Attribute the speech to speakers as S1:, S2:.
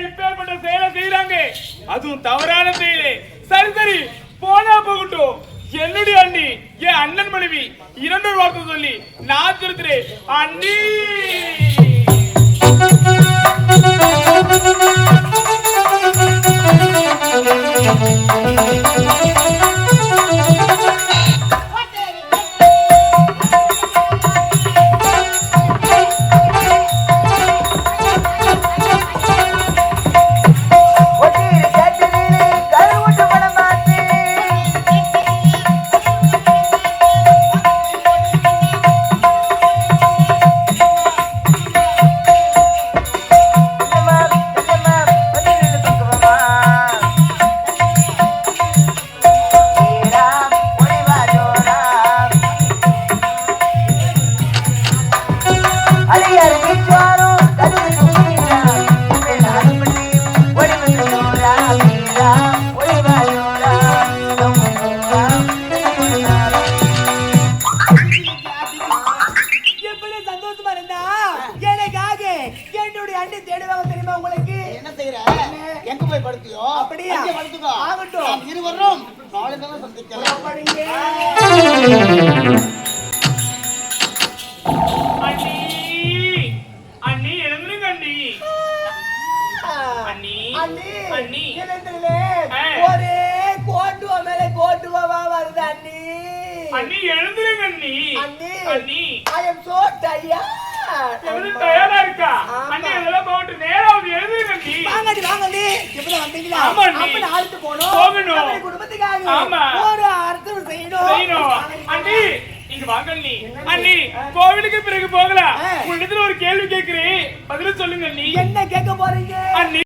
S1: இப்பேற்பட்ட செயலை செய்யறாங்க, அதுவும் தவறான செயலே. சரி சரி, போனா போகட்டும். என்னுடைய அண்ணி என் அண்ணன் மனைவி இரண்டு வார்த்தை சொல்லி நான் திருத்துறேன். அண்ணி தயாரா இருக்கா? அண்ணி அதெல்லாம் போட்டு நேரா எழுதுங்க. வாங்கடி வாங்கடி, இப்படி வந்தீங்களா? போகணும் குடும்பத்துக்காக. ஆமா, ஒரு அர்த்தம் செய்யணும். அண்ணி இங்க வாங்க அண்ணி. அண்ணி கோவிலுக்கு பிறகு போகலாம். உன்னிடத்துல ஒரு கேள்வி கேட்கிறேன், பதில் சொல்லுங்க அண்ணி. என்ன கேட்க போறீங்க அண்ணி?